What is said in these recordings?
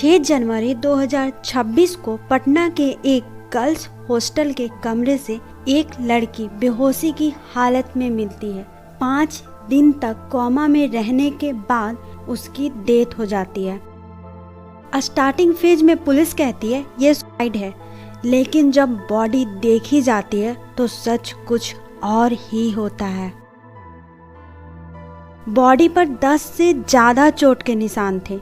6 जनवरी 2026 को पटना के एक गर्ल्स हॉस्टल के कमरे से एक लड़की बेहोशी की हालत में मिलती है। 5 दिन तक कोमा में रहने के बाद उसकी डेथ हो जाती है। स्टार्टिंग फेज में पुलिस कहती है ये सुसाइड है, लेकिन जब बॉडी देखी जाती है तो सच कुछ और ही होता है। बॉडी पर 10 से ज्यादा चोट के निशान थे,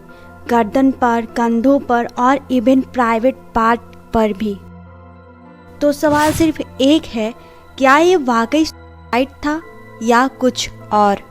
गर्दन पर, कंधों पर और इवन प्राइवेट पार्ट पर भी। तो सवाल सिर्फ एक है, क्या ये वाकई सुसाइड था या कुछ और?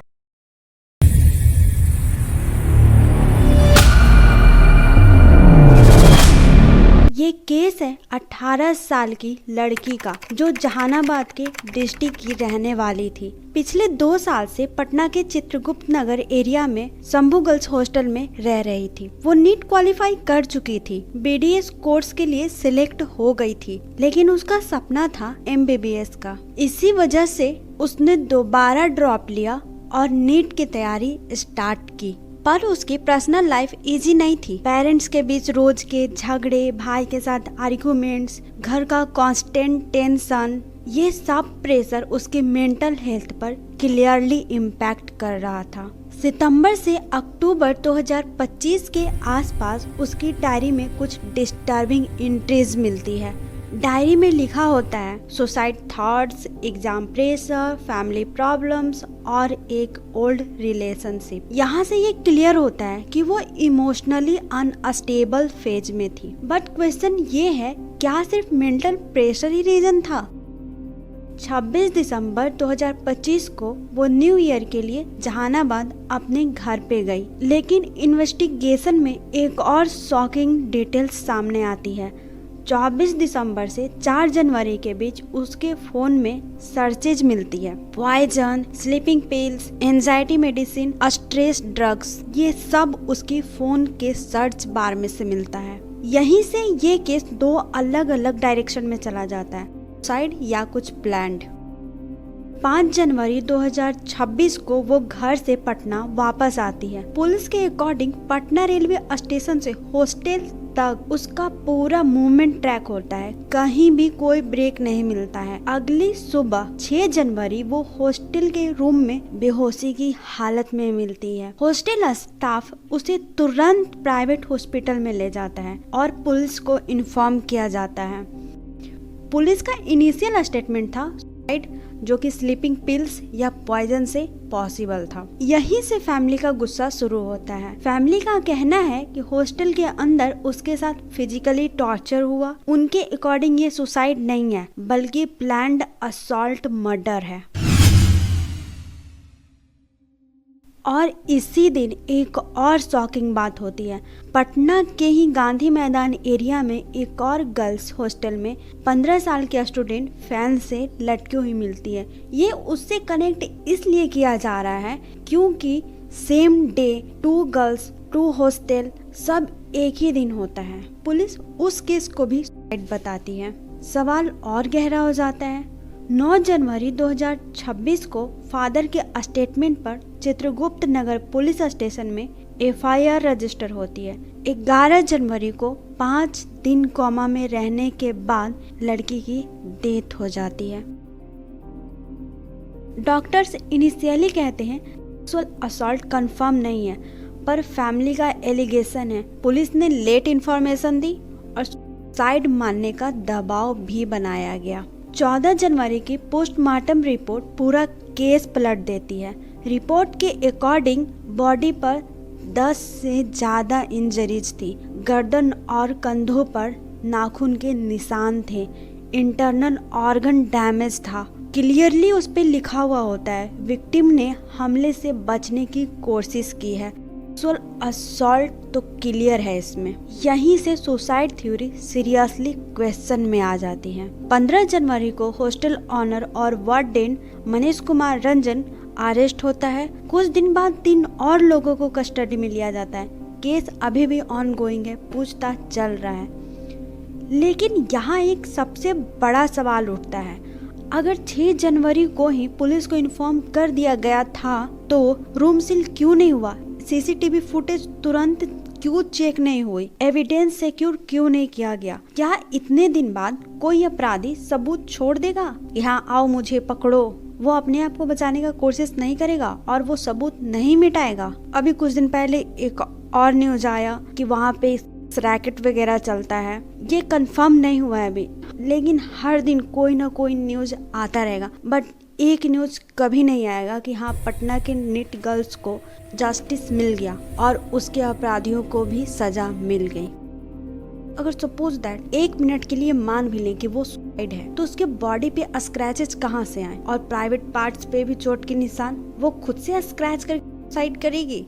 ये केस है 18 साल की लड़की का, जो जहानाबाद के डिस्ट्रिक्ट की रहने वाली थी। पिछले 2 साल से पटना के चित्रगुप्त नगर एरिया में शंभू गर्ल्स हॉस्टल में रह रही थी। वो नीट क्वालिफाई कर चुकी थी, बीडीएस कोर्स के लिए सिलेक्ट हो गई थी, लेकिन उसका सपना था एमबीबीएस का। इसी वजह से उसने दोबारा ड्रॉप लिया और नीट की तैयारी स्टार्ट की। पर उसकी पर्सनल लाइफ इजी नहीं थी। पेरेंट्स के बीच रोज के झगड़े, भाई के साथ आर्गुमेंट्स, घर का कांस्टेंट टेंशन, ये सब प्रेशर उसकी मेंटल हेल्थ पर क्लियरली इम्पैक्ट कर रहा था। सितंबर से अक्टूबर 2025 के आसपास उसकी डायरी में कुछ डिस्टर्बिंग एंट्रीज मिलती है। डायरी में लिखा होता है suicide thoughts, exam pressure, family problems और एक ओल्ड रिलेशनशिप। यहाँ से ये क्लियर होता है कि वो इमोशनली अनस्टेबल फेज में थी। बट क्वेश्चन ये है, क्या सिर्फ मेंटल प्रेशर ही रीजन था? 26 दिसंबर 2025 को वो न्यू ईयर के लिए जहानाबाद अपने घर पे गई, लेकिन इन्वेस्टिगेशन में एक और शॉकिंग डिटेल्स सामने आती है। 24 दिसंबर से 4 जनवरी के बीच उसके फोन में सर्चेज मिलती है। Poison, sleeping pills, anxiety medicine, stress drugs, ये सब उसकी फोन के सर्च बार में से मिलता है। यहीं से ये केस 2 अलग अलग डायरेक्शन में चला जाता है, सुसाइड या कुछ प्लान्ड। 5 जनवरी 2026 को वो घर से पटना वापस आती है। पुलिस के अकॉर्डिंग पटना रेलवे स्टेशन से हॉस्टल तक उसका पूरा मूवमेंट ट्रैक होता है, कहीं भी कोई ब्रेक नहीं मिलता है। अगली सुबह 6 जनवरी वो हॉस्टल के रूम में बेहोशी की हालत में मिलती है। हॉस्टल स्टाफ उसे तुरंत प्राइवेट हॉस्पिटल में ले जाता है और पुलिस को इन्फॉर्म किया जाता है। पुलिस का इनिशियल स्टेटमेंट था सुसाइड, जो कि स्लीपिंग पिल्स या पॉइजन से पॉसिबल था। यहीं से फैमिली का गुस्सा शुरू होता है। फैमिली का कहना है कि हॉस्टल के अंदर उसके साथ फिजिकली टॉर्चर हुआ। उनके अकॉर्डिंग ये सुसाइड नहीं है, बल्कि प्लान्ड असॉल्ट मर्डर है। और इसी दिन एक और शॉकिंग बात होती है। पटना के ही गांधी मैदान एरिया में एक और गर्ल्स हॉस्टल में 15 साल के स्टूडेंट फैन से लटकी हुई मिलती है। ये उससे कनेक्ट इसलिए किया जा रहा है क्योंकि सेम डे 2 गर्ल्स 2 हॉस्टल सब एक ही दिन होता है। पुलिस उस केस को भी सुसाइड बताती है। सवाल और गहरा हो जाता है। 9 जनवरी 2026 को फादर के स्टेटमेंट पर चित्रगुप्त नगर पुलिस स्टेशन में एफआईआर रजिस्टर होती है। 11 जनवरी को 5 दिन कोमा में रहने के बाद लड़की की डेथ हो जाती है। डॉक्टर्स इनिशियली कहते हैं सेक्सुअल असॉल्ट कंफर्म नहीं है, पर फैमिली का एलिगेशन है। पुलिस ने लेट इंफॉर्मेशन दी और सुसाइड मानने का दबाव भी बनाया गया। 14 जनवरी की पोस्टमार्टम रिपोर्ट पूरा केस पलट देती है। रिपोर्ट के अकॉर्डिंग बॉडी पर 10 से ज़्यादा इंजरीज थी। गर्दन और कंधों पर नाखून के निशान थे। इंटरनल ऑर्गन डैमेज था। क्लियरली उस पर लिखा हुआ होता है विक्टिम ने हमले से बचने की कोशिश की है। सेक्सुअल असॉल्ट तो क्लियर है इसमें। यहीं से सुसाइड थ्योरी सीरियसली क्वेश्चन में आ जाती है। 15 जनवरी को हॉस्टल ऑनर और वार्डन मनीष कुमार रंजन अरेस्ट होता है। कुछ दिन बाद 3 और लोगों को कस्टडी में लिया जाता है। केस अभी भी ऑन गोइंग है, पूछताछ चल रहा है। लेकिन यहाँ एक सबसे बड़ा सवाल उठता है, अगर 6 जनवरी को ही पुलिस को इन्फॉर्म कर दिया गया था तो रूम सील क्यों नहीं हुआ? सीसीटीवी फुटेज तुरंत क्यों चेक नहीं हुई, एविडेंस सिक्योर क्यों नहीं किया गया? क्या इतने दिन बाद कोई अपराधी सबूत छोड़ देगा? यहाँ आओ मुझे पकड़ो, वो अपने आप को बचाने का कोशिश नहीं करेगा और वो सबूत नहीं मिटाएगा। अभी कुछ दिन पहले एक और न्यूज आया कि वहाँ पे रैकेट वगैरह चलता है। ये कंफर्म नहीं हुआ है अभी, लेकिन हर दिन कोई ना कोई न्यूज आता रहेगा। बट एक न्यूज कभी नहीं आएगा कि हाँ पटना के नीट गर्ल्स को जस्टिस मिल गया और उसके अपराधियों को भी सजा मिल गई। अगर सपोज दैट 1 मिनट के लिए मान भी लें कि वो सुसाइड है, तो उसके बॉडी पे स्क्रैचेस कहाँ से आए? और प्राइवेट पार्ट्स पे भी चोट के निशान, वो खुद से स्क्रैच कर सुसाइड करेगी?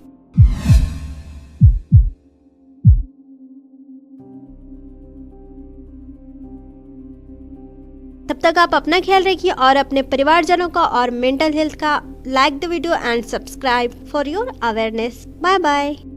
तब तक आप अपना ख्याल रखिए और अपने परिवारजनों का और मेंटल हेल्थ का। Like the video and subscribe for your awareness. Bye bye.